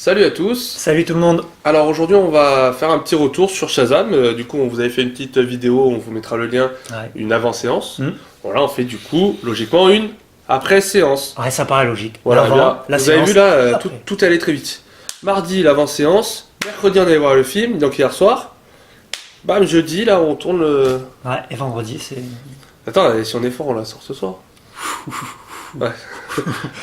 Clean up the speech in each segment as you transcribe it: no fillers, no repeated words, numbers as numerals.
Salut à tous. Salut tout le monde. Alors aujourd'hui on va faire un petit retour sur Shazam. Du coup on vous avait fait une petite vidéo, on vous mettra le lien, Ouais. une avant-séance. Hmm. Voilà, on fait du coup logiquement une après-séance. Ouais, ça paraît logique. Voilà, L'avant, bien. la Vous avez séance, vu là, après. tout allait très vite. Mardi l'avant-séance, mercredi on allait voir le film, donc hier soir. Bam, jeudi là on tourne le... Ouais, et vendredi, c'est. Attends, si on est fort on la sort ce soir. Ouais,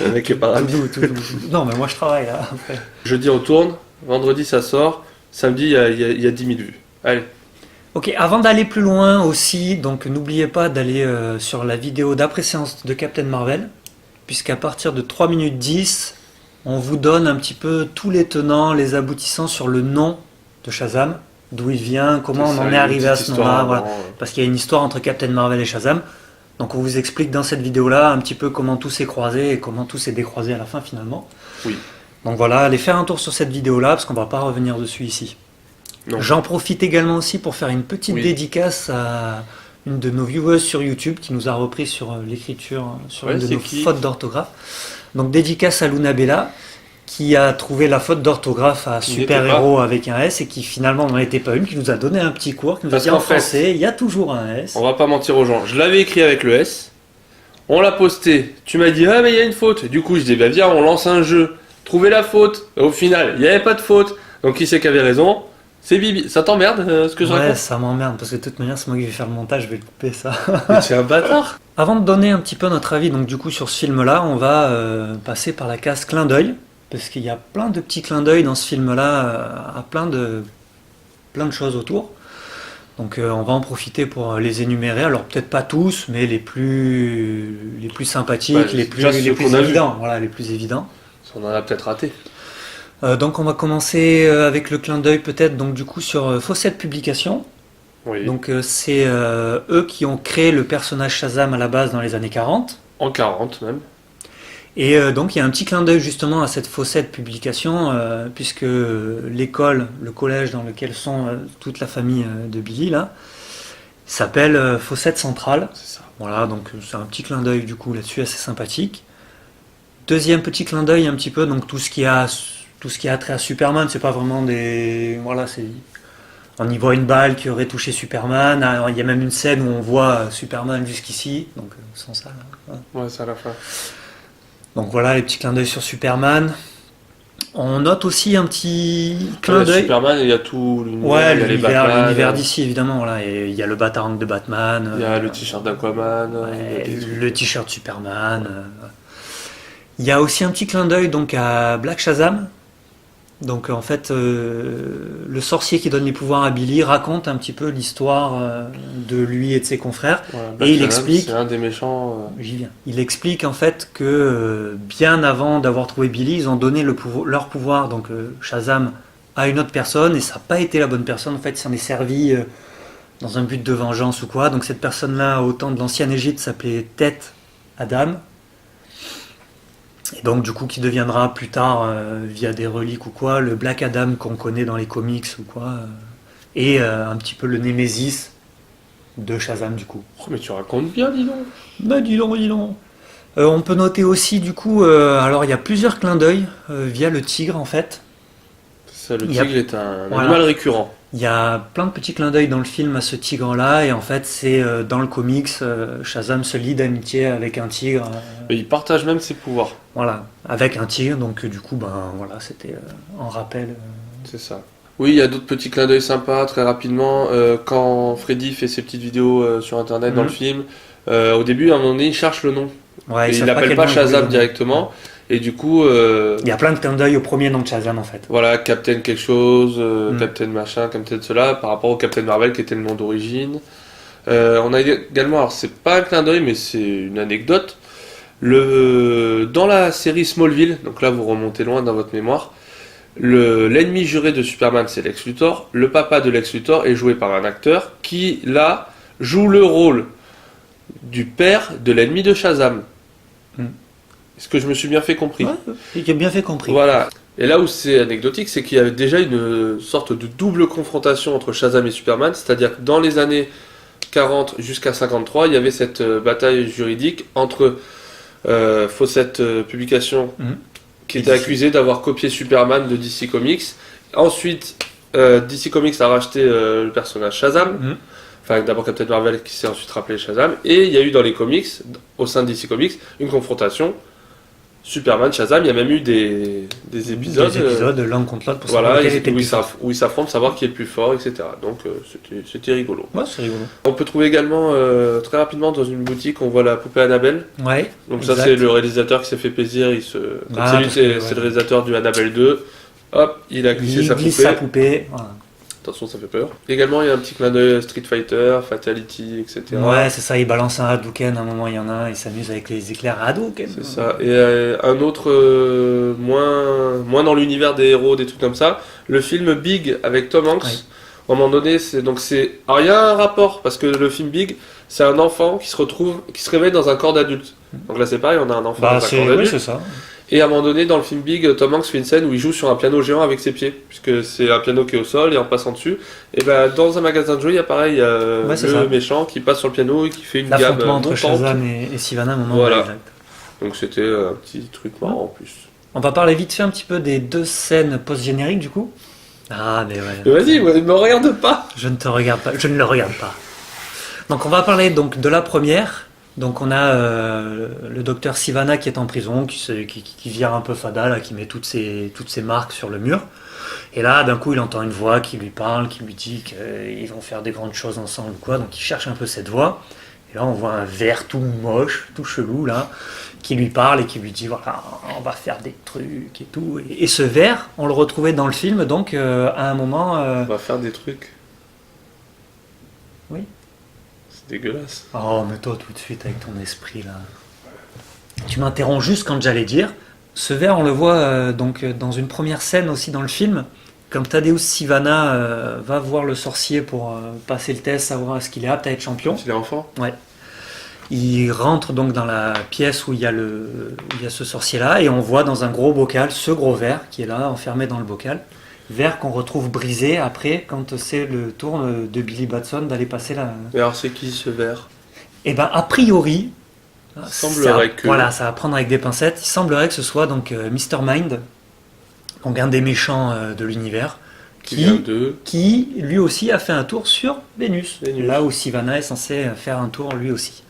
le mec est pas Tout rapide. doux, tout doux. Non, mais moi je travaille là. Après. Jeudi on tourne, vendredi ça sort, samedi il y a 10 000 vues. Allez. Ok, avant d'aller plus loin aussi, donc n'oubliez pas d'aller sur la vidéo d'après-séance de Captain Marvel, puisqu'à partir de 3 minutes 10, on vous donne un petit peu tous les tenants, les aboutissants sur le nom de Shazam, d'où il vient, comment on en est arrivé à ce nom-là, voilà. Parce qu'il y a une histoire entre Captain Marvel et Shazam. Donc on vous explique dans cette vidéo-là un petit peu comment tout s'est croisé et comment tout s'est décroisé à la fin finalement. Oui. Donc voilà, allez faire un tour sur cette vidéo-là parce qu'on va pas revenir dessus ici. Non. J'en profite également aussi pour faire une petite Oui. dédicace à une de nos viewers sur YouTube qui nous a repris sur l'écriture, sur Ouais, une de c'est nos qui fautes d'orthographe. Donc dédicace à Luna Bella qui a trouvé la faute d'orthographe à Qui Super n'était pas. Héros avec un S et qui finalement n'en était pas une, qui nous a donné un petit cours, qui nous Parce a dit qu'en en fait, français, il y a toujours un S. On va pas mentir aux gens. Je l'avais écrit avec le S. On l'a posté. Tu m'as dit, ah, mais il y a une faute. Du coup, je dis, bah, viens, on lance un jeu. Trouver la faute. Et au final, il n'y avait pas de faute. Donc, qui c'est qui avait raison? C'est Bibi. Ça t'emmerde ce que je Ouais, raconte? ça m'emmerde parce que de toute manière, c'est moi qui vais faire le montage, je vais couper ça. Mais tu es un bâtard. Avant de donner un petit peu notre avis, donc du coup sur ce film-là, on va passer par la case clin d'œil, parce qu'il y a plein de petits clins d'œil dans ce film-là, à plein de choses autour. Donc on va en profiter pour les énumérer. Alors peut-être pas tous, mais les plus sympathiques, Bah, les plus déjà, ceux qu'on a vus. évidents. Voilà, les plus évidents. On en a peut-être raté. Donc on va commencer avec le clin d'œil peut-être donc du coup sur Fawcett Publications. Oui. Donc c'est eux qui ont créé le personnage Shazam à la base dans les années 40. En 40 même. Et donc il y a un petit clin d'œil justement à cette Fawcett Publication, puisque l'école, le collège dans lequel sont toute la famille de Billy là, s'appelle Fawcett Central. C'est ça. Voilà, donc c'est un petit clin d'œil du coup là-dessus assez sympathique. Deuxième petit clin d'œil un petit peu, donc tout ce qui a trait à Superman, c'est pas vraiment des... Voilà, c'est... On y voit une balle qui aurait touché Superman. Alors, il y a même une scène où on voit Superman jusqu'ici, donc sans ça. Là. Ouais, c'est à la fin. Donc voilà les petits clins d'œil sur Superman. On note aussi un petit Il y clin a d'œil. Superman, il y a tout l'univers. Ouais, il y a les Batman, l'univers d'ici évidemment. Voilà. Et il y a le Batarang de Batman. Il y a le t-shirt d'Aquaman. ouais, il y a des trucs. le t-shirt Superman. Il y a aussi un petit clin d'œil donc à Black Shazam. Donc en fait, le sorcier qui donne les pouvoirs à Billy raconte un petit peu l'histoire de lui et de ses confrères. Voilà, Et Black il Shazam, explique, C'est un des méchants. j'y viens, il explique en fait que bien avant d'avoir trouvé Billy, ils ont donné leur pouvoir, donc Shazam, à une autre personne et ça n'a pas été la bonne personne. En fait, il s'en est servi dans un but de vengeance ou quoi. Donc cette personne-là, au temps de l'ancienne Égypte, s'appelait Teth Adam. Et donc du coup qui deviendra plus tard via des reliques ou quoi le Black Adam qu'on connaît dans les comics ou quoi et un petit peu le Némésis de Shazam du coup. Oh, mais tu racontes bien, dis donc. Bah dis donc, dis donc. On peut noter aussi du coup alors il y a plusieurs clins d'œil via le tigre en fait. Ça, le Il y a- tigre est un Voilà. animal récurrent. Il y a plein de petits clins d'œil dans le film à ce tigre là et en fait c'est dans le comics Shazam se lie d'amitié avec un tigre. Et il partage même ses pouvoirs. Voilà, avec un tigre donc du coup ben voilà c'était en rappel. C'est ça. Oui, il y a d'autres petits clins d'œil sympas, très rapidement. Quand Freddy fait ses petites vidéos sur internet dans Mhm. le film, au début, à un moment donné, il cherche le nom. Ouais, Et ils il savent l'appelle quel pas nom ils Shazam voulaient donner. directement. Et du coup, Il y a plein de clins d'œil au premier nom de Shazam en fait. voilà, Captain quelque chose, Mhm. Captain machin, Captain cela, par rapport au Captain Marvel qui était le nom d'origine. On a également, alors c'est pas un clin d'œil, mais c'est une anecdote. Dans la série Smallville, donc là vous remontez loin dans votre mémoire, l'ennemi juré de Superman c'est Lex Luthor. Le papa de Lex Luthor est joué par un acteur qui, là, joue le rôle du père de l'ennemi de Shazam. Mm. Est-ce que je me suis bien fait compris? Ouais, il a bien fait compris. Voilà. Et là où c'est anecdotique, c'est qu'il y avait déjà une sorte de double confrontation entre Shazam et Superman, c'est-à-dire que dans les années 40 jusqu'à 53, il y avait cette bataille juridique entre Fawcett Publications Mhm. qui était accusé d'avoir copié Superman de DC Comics. Ensuite, DC Comics a racheté le personnage Shazam. Enfin, d'abord Captain Marvel qui s'est ensuite rappelé Shazam. Et il y a eu dans les comics, au sein de DC Comics, une confrontation Superman, Shazam. Il y a même eu des épisodes. Des épisodes l'un contre l'autre pour voilà, savoir quel était le plus fort. où ils s'affrontent, savoir qui est le plus fort, etc. Donc c'était rigolo. Ouais, c'est rigolo. On peut trouver également très rapidement dans une boutique, on voit la poupée Annabelle. Ouais. Donc exact. ça c'est le réalisateur qui s'est fait plaisir. C'est le réalisateur du Annabelle 2. Hop, il a glissé sa poupée. Voilà. Attention, ça fait peur. Également, il y a un petit clin d'œil Street Fighter, Fatality, etc. Ouais, c'est ça, il balance un Hadouken, à un moment il y en a un, il s'amuse avec les éclairs Hadouken. C'est ça. Et un autre, moins dans l'univers des héros, des trucs comme ça, le film Big avec Tom Hanks. Ouais. À un moment donné, alors il y a un rapport, parce que le film Big, c'est un enfant qui se réveille dans un corps d'adulte. Donc là, c'est pareil, on a un enfant dans un corps Oui, d'adulte. c'est ça. Et à un moment donné, dans le film Big, Tom Hanks fait une scène où il joue sur un piano géant avec ses pieds, puisque c'est un piano qui est au sol, et en passant dessus, et ben dans un magasin de jouets, il y a pareil, le méchant qui passe sur le piano et qui fait une gamme l'affrontement entre montante. Shazam et Sivana, à un moment. Voilà. Exact. Donc c'était un petit truc marrant en plus. On va parler vite fait un petit peu des deux scènes post-génériques du coup. Ah, mais ouais. Mais vas-y, ne me regarde pas. Je ne te regarde pas, je ne le regarde pas. Donc on va parler donc de la première. Donc on a le docteur Sivana qui est en prison, qui vire un peu fada, là, qui met toutes ses marques sur le mur. Et là, d'un coup, il entend une voix qui lui parle, qui lui dit qu'ils vont faire des grandes choses ensemble ou quoi. Donc il cherche un peu cette voix. Et là, on voit un ver tout moche, tout chelou, là, qui lui parle et qui lui dit, voilà, on va faire des trucs et tout. Et ce ver, on le retrouvait dans le film, donc à un moment... On va faire des trucs. Oui. C'est dégueulasse. Oh, mais toi, tout de suite, avec ton esprit, là. Tu m'interromps juste quand j'allais dire. Ce ver, on le voit donc dans une première scène aussi dans le film. Quand Tadeusz Sivana va voir le sorcier pour passer le test, savoir est-ce qu'il est apte à être champion. Il est enfant. Ouais. Il rentre donc dans la pièce où il y a ce sorcier-là et on voit dans un gros bocal ce gros verre qui est là, enfermé dans le bocal. Verre qu'on retrouve brisé après quand c'est le tour de Billy Batson d'aller passer la... Mais alors c'est qui ce verre? Eh ben a priori, semblerait que... Voilà, ça va prendre avec des pincettes. Il semblerait que ce soit donc Mr. Mind, donc un des méchants de l'univers, qui lui aussi a fait un tour sur Vénus. Là où Sivana est censé faire un tour lui aussi.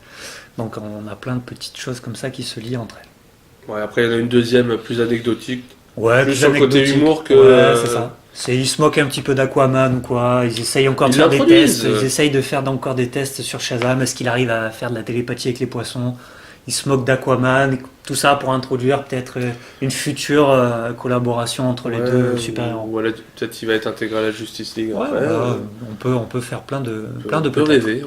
Donc on a plein de petites choses comme ça qui se lient entre elles. Ouais, après il y en a une deuxième plus anecdotique. Ouais, plus sur le côté humour que... Ouais, c'est ça. Ils se moquent un petit peu d'Aquaman ou quoi. Ils essayent encore de faire des tests. Ils essayent de faire encore des tests sur Shazam. Est-ce qu'il arrive à faire de la télépathie avec les poissons? Ils se moquent d'Aquaman. Tout ça pour introduire peut-être une future collaboration entre les deux super-héros. Voilà, peut-être qu'il va être intégré à la Justice League. Ouais, après, on peut faire plein de on peut rêver.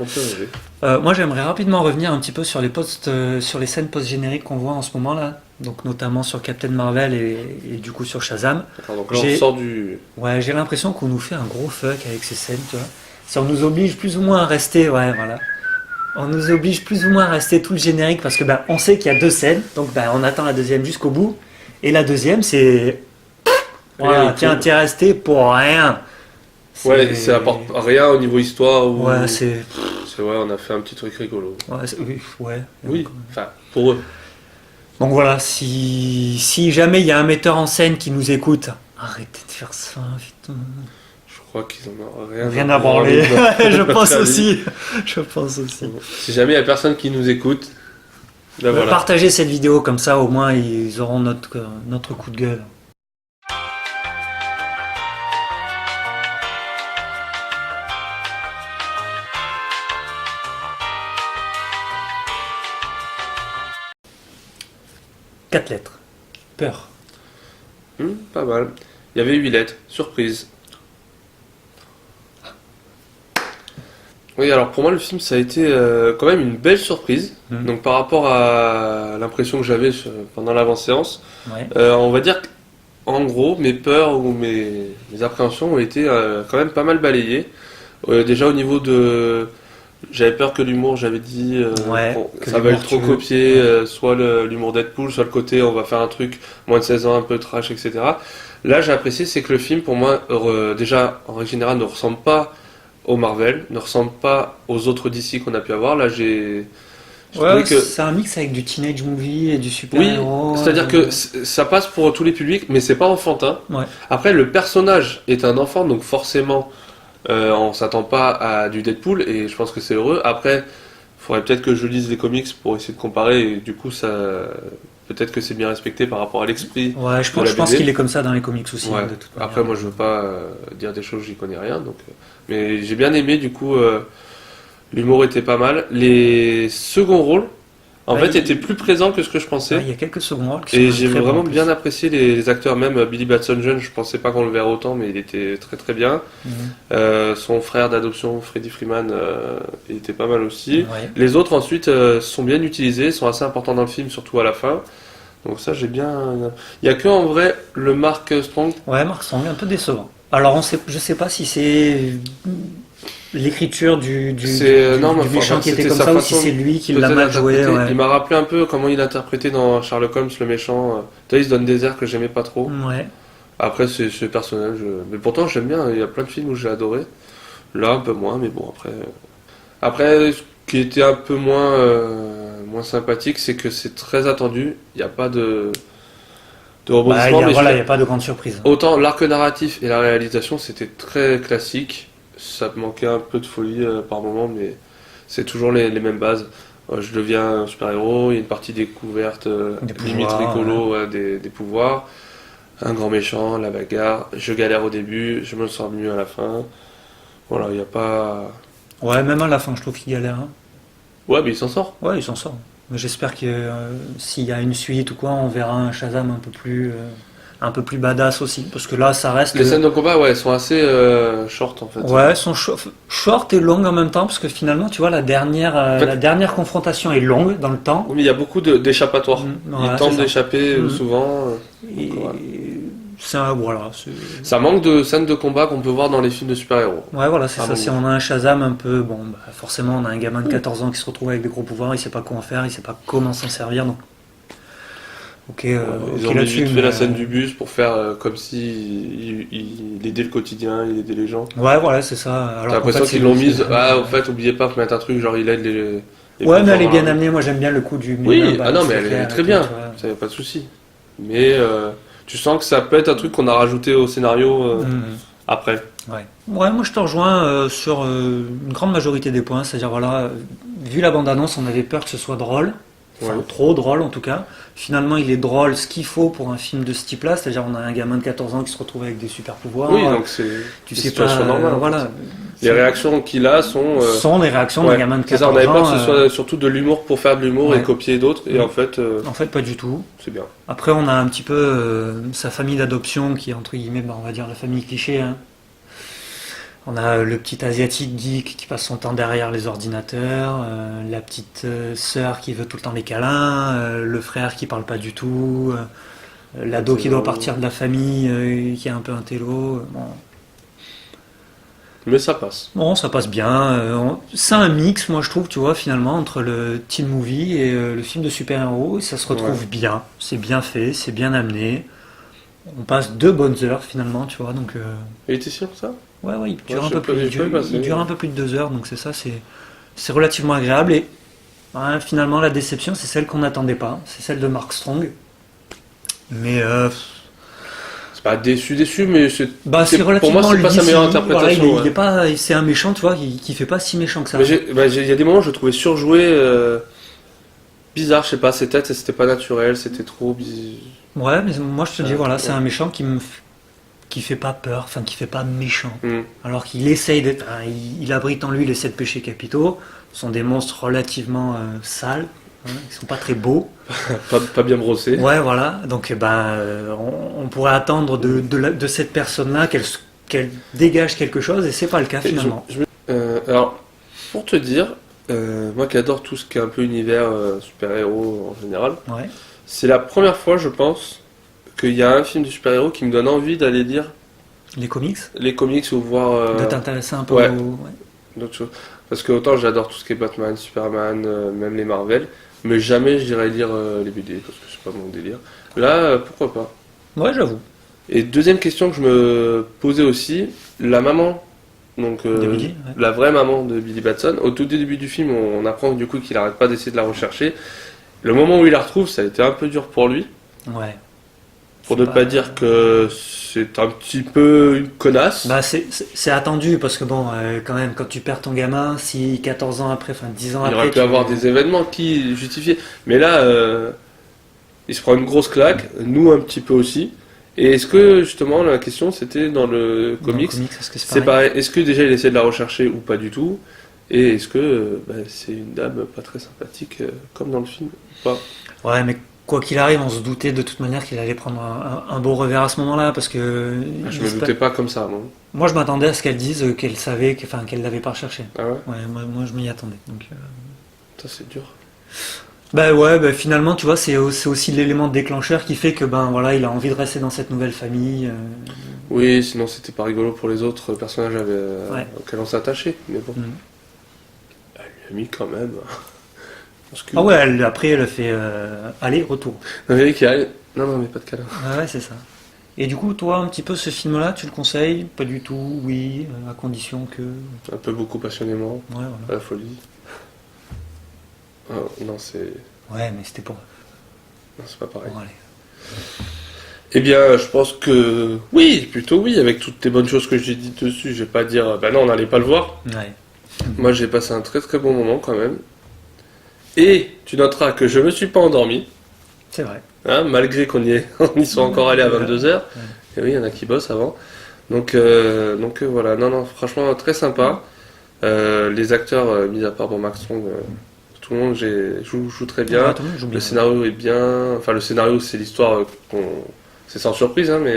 Moi, j'aimerais rapidement revenir un petit peu sur les scènes post-génériques qu'on voit en ce moment là. Donc notamment sur Captain Marvel et du coup sur Shazam. Donc là, on sort du... Ouais, j'ai l'impression qu'on nous fait un gros fuck avec ces scènes, tu vois. Ça nous oblige plus ou moins à rester, ouais, voilà. On nous oblige plus ou moins à rester tout le générique parce que on sait qu'il y a deux scènes, donc on attend la deuxième jusqu'au bout. Et la deuxième, c'est... Voilà, tiens, t'es resté pour rien. Ouais, ça apporte rien au niveau histoire. Ou... Ouais, c'est... Ouais, on a fait un petit truc rigolo. Ouais. Oui, enfin, pour eux. Donc voilà, si jamais il y a un metteur en scène qui nous écoute, arrêtez de faire ça, putain. Je crois qu'ils en ont rien à branler. Je pense aussi. Si jamais il n'y a personne qui nous écoute, voilà. Partagez cette vidéo comme ça, au moins ils auront notre coup de gueule. Quatre lettres. Peur. Pas mal. Il y avait 8 lettres. Surprise. Oui, alors pour moi, le film, ça a été quand même une belle surprise. Donc par rapport à l'impression que j'avais pendant l'avant-séance, on va dire qu'en gros, mes peurs ou mes appréhensions ont été quand même pas mal balayées. Déjà au niveau de... J'avais peur que l'humour, j'avais dit, ça va être trop copié, soit l'humour Deadpool, soit le côté on va faire un truc moins de 16 ans, un peu trash, etc. Là, j'ai apprécié, c'est que le film, pour moi, déjà, en règle générale, ne ressemble pas au Marvel, ne ressemble pas aux autres DC qu'on a pu avoir. Là, Je Ouais, trouvais que c'est un mix avec du teenage movie et du oui, super-héros. c'est-à-dire que ça passe pour tous les publics, mais c'est pas enfantin. Ouais. Après, le personnage est un enfant, donc forcément, on s'attend pas à du Deadpool, et je pense que c'est heureux. Après, faudrait peut-être que je lise les comics pour essayer de comparer, et du coup, ça, peut-être que c'est bien respecté par rapport à l'esprit Ouais, de la je pense BD. qu'il est comme ça dans les comics aussi, Ouais. hein, de toute manière. Après, moi, je veux pas dire des choses, j'y connais rien, donc. Mais j'ai bien aimé, du coup, l'humour était pas mal. Les seconds rôles, en Ouais, fait, étaient plus présents que ce que je pensais. Ouais, il y a quelques secondes rôles qui Et sont j'ai très bons, vraiment en plus. bien apprécié les acteurs, même Billy Batson jeune, je pensais pas qu'on le verrait autant, mais il était très très bien. Mhm. Son frère d'adoption, Freddie Freeman, il était pas mal aussi. Ouais. Les autres ensuite sont bien utilisés, sont assez importants dans le film, surtout à la fin. Donc ça j'ai bien... Il y a que en vrai le Mark Strong. Ouais, Mark Strong, un peu décevant. Alors, je sais pas si c'est l'écriture Non, mais du méchant qui était c'était comme sa ça ou si façon c'est lui qui l'a peut-être mal joué. d'interpréter. Ouais. Il m'a rappelé un peu comment il interprétait dans Sherlock Holmes le méchant. Tu vois, il se donne des airs que j'aimais pas trop. Ouais. Après, c'est personnel. Mais pourtant, j'aime bien. Il y a plein de films où j'ai adoré. Là, un peu moins, mais bon, après. Après, ce qui était un peu moins sympathique, c'est que c'est très attendu. Il n'y a pas de Bah, rebondissement. Mais voilà, il n'y a pas de grande surprise. autant l'arc narratif et la réalisation, c'était très classique. Ça manquait un peu de folie par moment, mais c'est toujours les mêmes bases. Je deviens un super-héros, il y a une partie découverte, Des limite pouvoirs, rigolo, ouais, des pouvoirs. Un grand méchant, la bagarre. Je galère au début, je me sors mieux à la fin. Voilà, il n'y a pas. Ouais, même à la fin, je trouve qu'il galère, hein. Ouais, mais il s'en sort. Ouais, il s'en sort. Mais j'espère que s'il y a une suite ou quoi, on verra un Shazam un peu plus badass aussi. Parce que là, ça reste. Les scènes de combat, ouais, elles sont assez short en fait. Ouais, elles sont short et longues en même temps. Parce que finalement, tu vois, En fait- la dernière confrontation est longue dans le temps. Oui, mais il y a beaucoup d'échappatoires. Ouais, Ils tentent c'est ça. d'échapper Mhm. souvent. Et Voilà. voilà. Ça manque de scènes de combat qu'on peut voir dans les films de super-héros. Ouais, voilà, c'est Ah ça. bon. Si on a un Shazam un peu. Bon, bah, forcément, on a un gamin de 14 ans qui se retrouve avec des gros pouvoirs. Il sait pas quoi en faire. Il sait pas comment s'en servir. Donc, ok, Ils ok ont mis là-dessus. vite fait mais, la scène du bus pour faire comme si il aidait le quotidien, il aidait les gens. Ouais, voilà, c'est ça. T'as Alors qu'en l'impression fait, qu'ils l'ont mise. Ah, au fait, oubliez pas de mettre un truc, genre il aide les Ouais, plus mais elle est forts bien dans la rue. amenée. Moi, j'aime bien le coup du Oui, Ménin, ah non, mais c'est elle est clair, très et bien, tout, tu vois. ça y a pas de souci. Mais tu sens que ça peut être un truc qu'on a rajouté au scénario Mhm. après. Ouais. Ouais, moi je te rejoins sur une grande majorité des points. C'est-à-dire, voilà, vu la bande-annonce, on avait peur que ce soit drôle. Enfin, Ouais. trop drôle en tout cas. Finalement, il est drôle ce qu'il faut pour un film de ce type-là. C'est-à-dire, on a un gamin de 14 ans qui se retrouve avec des super pouvoirs. Oui, donc c'est Tu une sais pas. situation normale. En fait. Voilà. Les réactions qu'il a sont. Sont les réactions d'un Ouais, gamin de c'est ça, 14 on avait peur ans. que ce soit surtout de l'humour pour faire de l'humour et Ouais. copier d'autres, et Mm. en fait, En fait, pas du tout. c'est bien. Après, on a un petit peu sa famille d'adoption qui est entre guillemets, on va dire la famille cliché, hein. On a le petit asiatique geek qui passe son temps derrière les ordinateurs, la petite sœur qui veut tout le temps les câlins, le frère qui parle pas du tout, l'ado qui doit partir de la famille qui est un peu un télo. Bon. Mais ça passe. Bon, ça passe bien. C'est un mix, moi je trouve, tu vois, finalement, entre le teen movie et le film de super-héros. Et ça se retrouve Ouais. bien. C'est bien fait, c'est bien amené. On passe 2 bonnes heures finalement, tu vois. Donc, Il était sûr ça? ouais, il dure Ouais, un peu plus, je peux y passer. il dure un peu plus de 2 heures. Donc, c'est relativement agréable. Et ouais, finalement, la déception, c'est celle qu'on n'attendait pas. C'est celle de Mark Strong. Mais C'est pas déçu, mais c'est pour relativement moi, c'est pas sa lisse. meilleure Voilà, interprétation. il ouais. est pas, c'est un méchant, tu vois, qui fait pas si méchant que ça. Mais il y a des moments où je le trouvais surjoué, bizarre, je sais pas, ses têtes, c'était pas naturel, c'était trop bizarre. Ouais, mais moi je te dis, voilà, c'est ouais. un méchant qui fait pas peur, enfin qui fait pas méchant. Hmm. Alors qu'il essaye d'être. Hein, il abrite en lui les 7 péchés capitaux. Ce sont des monstres relativement sales. Hein, ils sont pas très beaux. Pas bien brossé. Ouais, voilà. Donc, on pourrait attendre de cette personne-là qu'elle dégage quelque chose et c'est pas le cas Et finalement. alors, pour te dire, moi qui adore tout ce qui est un peu univers super-héros en général, Ouais. c'est la première fois, je pense, qu'il y a un film de super-héros qui me donne envie d'aller lire Les comics, les comics ou voir de t'intéresser un peu ouais. ouais. d'autres choses. Parce que autant j'adore tout ce qui est Batman, Superman, même les Marvel, mais jamais j'irai lire les BD parce que c'est pas mon délire. Là, pourquoi pas. Ouais, j'avoue. Et deuxième question que je me posais aussi, la maman Donc De Billy, ouais. la vraie maman de Billy Batson. Au tout début du film, on apprend du coup qu'il arrête pas d'essayer de la rechercher. Le moment où il la retrouve, ça a été un peu dur pour lui. Ouais. Pour C'est ne pas dire que c'est un petit peu une connasse. Bah c'est attendu parce que bon, quand même, quand tu perds ton gamin, si 14 ans après, enfin 10 ans Il après, aurait pu avoir des événements qui justifiaient. Mais là, il se prend une grosse claque, nous un petit peu aussi. Et est-ce que justement la question c'était dans le comics, est-ce que c'est pareil. Est-ce que déjà il essaie de la rechercher ou pas du tout? Et est-ce que c'est une dame pas très sympathique comme dans le film ou pas? Ouais, mais quoi qu'il arrive, on se doutait de toute manière qu'il allait prendre un beau revers à ce moment-là parce que Je me doutais pas comme ça, non? moi je m'attendais à ce qu'elle dise qu'elle savait, enfin qu'elle l'avait pas recherché. Ah ouais? Ouais, moi je m'y attendais. Donc, Ça c'est dur. bah ouais, bah finalement, tu vois, c'est aussi l'élément déclencheur qui fait que ben voilà, il a envie de rester dans cette nouvelle famille. Oui, sinon c'était pas rigolo pour les autres personnages Ouais. auxquels on s'attachait. Mais bon, Mhm. elle lui a mis quand même. Parce que... Ah ouais, après elle a fait aller-retour. Non, mais non, mais pas de câlin. Ah ouais, c'est ça. Et du coup, toi, un petit peu ce film-là, tu le conseilles? Pas du tout, oui, à condition que. Un peu beaucoup passionnément, Ouais, voilà. à la folie. Ah, non, Ouais, mais c'était pour. non, c'est pas pareil. Bon, allez. Eh bien, je pense que oui, plutôt oui, avec toutes les bonnes choses que j'ai dites dessus. Je vais pas dire, bah non, on n'allait pas le voir. Ouais, Moi, j'ai passé un très très bon moment quand même. Et tu noteras que je me suis pas endormi, c'est vrai. hein, malgré on y soit encore allé à 22h. Et oui, il y en a qui bossent avant. Donc voilà, non, non, franchement, très sympa. Les acteurs, mis à part bon, Max Strong, tout le monde joue très bien. Ouais, tout le monde joue bien. Le scénario est bien. Enfin, le scénario, c'est l'histoire c'est sans surprise, hein, mais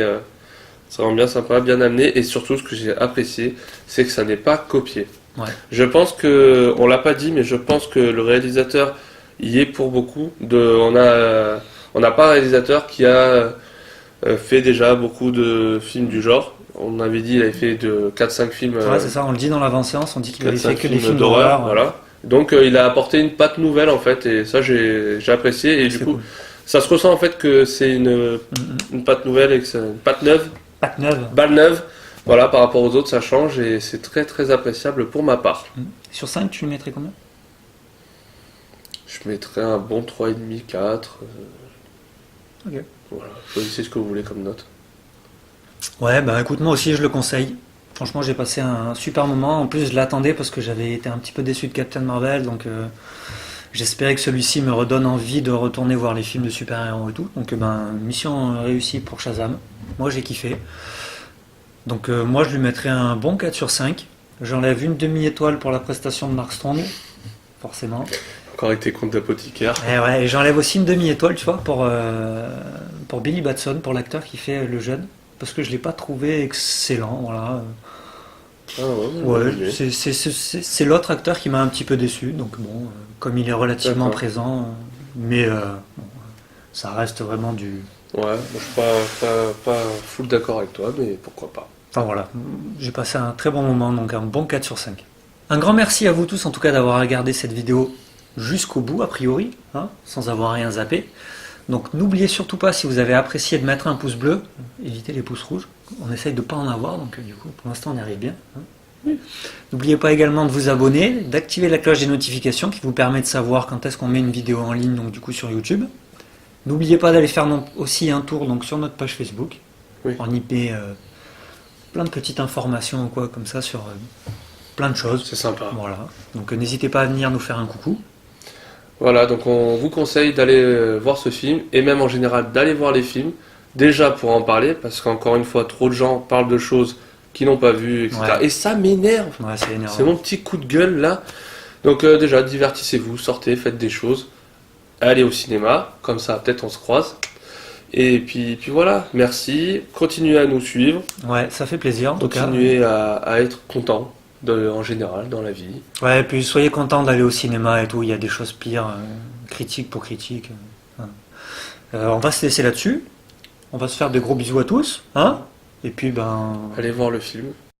c'est vraiment bien sympa, bien amené. Et surtout, ce que j'ai apprécié, c'est que ça n'est pas copié. Ouais. Je pense que, on l'a pas dit, mais je pense que le réalisateur y est pour beaucoup. On n'a pas un réalisateur qui a fait déjà beaucoup de films du genre. On avait dit, il avait fait de 4-5 films. Ouais, c'est ça, on le dit dans l'avant-séance, on dit qu'il avait 4-5 fait que des films d'horreur, d'horreur. voilà. Donc il a apporté une patte nouvelle en fait, et ça j'ai apprécié. Et du C'est coup, cool. ça se ressent en fait que c'est Mhm. une patte nouvelle et que c'est une patte neuve, Patte neuve. balle neuve. Voilà, par rapport aux autres, ça change et c'est très très appréciable pour ma part. Sur 5, tu lui mettrais combien? Je mettrais un bon 3,5, 4. Ok. Voilà, choisissez ce que vous voulez comme note. Ouais, bah écoute, moi aussi je le conseille. Franchement, j'ai passé un super moment. En plus, je l'attendais parce que j'avais été un petit peu déçu de Captain Marvel, donc j'espérais que celui-ci me redonne envie de retourner voir les films de super-héros et tout. Donc, ben, mission réussie pour Shazam. Moi, j'ai kiffé. Donc, moi, je lui mettrais un bon 4 sur 5. J'enlève une demi-étoile pour la prestation de Mark Strong, forcément. Encore avec tes comptes d'apothicaire. Et ouais, et j'enlève aussi une demi-étoile, tu vois, pour Billy Batson, pour l'acteur qui fait le jeune. Parce que je l'ai pas trouvé excellent, voilà. Ah Ouais, ouais, c'est l'autre acteur qui m'a un petit peu déçu, donc bon, comme il est relativement D'accord. présent, mais bon, ça reste vraiment du... Ouais, moi, je suis pas full d'accord avec toi, mais pourquoi pas. Enfin voilà, j'ai passé un très bon moment, donc un bon 4 sur 5. Un grand merci à vous tous en tout cas d'avoir regardé cette vidéo jusqu'au bout, a priori, hein, sans avoir rien zappé. Donc n'oubliez surtout pas, si vous avez apprécié, de mettre un pouce bleu, évitez les pouces rouges. On essaye de ne pas en avoir, donc du coup pour l'instant on y arrive bien. Hein. Oui. N'oubliez pas également de vous abonner, d'activer la cloche des notifications qui vous permet de savoir quand est-ce qu'on met une vidéo en ligne, donc du coup sur YouTube. N'oubliez pas d'aller faire aussi un tour donc, sur notre page Facebook. Oui. On y met plein de petites informations quoi, comme ça sur plein de choses. C'est sympa. Voilà. Donc n'hésitez pas à venir nous faire un coucou. Voilà, donc on vous conseille d'aller voir ce film, et même en général d'aller voir les films, déjà pour en parler, parce qu'encore une fois, trop de gens parlent de choses qu'ils n'ont pas vues, etc. Ouais. Et ça m'énerve. Ouais, c'est énervant. C'est mon petit coup de gueule là. Donc déjà, divertissez-vous, sortez, faites des choses, allez au cinéma, comme ça peut-être on se croise. Et puis voilà, merci, continuez à nous suivre, Ouais, ça fait plaisir en tout cas. continuez à être content en général dans la vie. Ouais, et puis soyez contents d'aller au cinéma et tout, il y a des choses pires, critique pour critique. Hein. On va se laisser là-dessus. On va se faire des gros bisous à tous, hein. Et puis ben, Allez voir le film.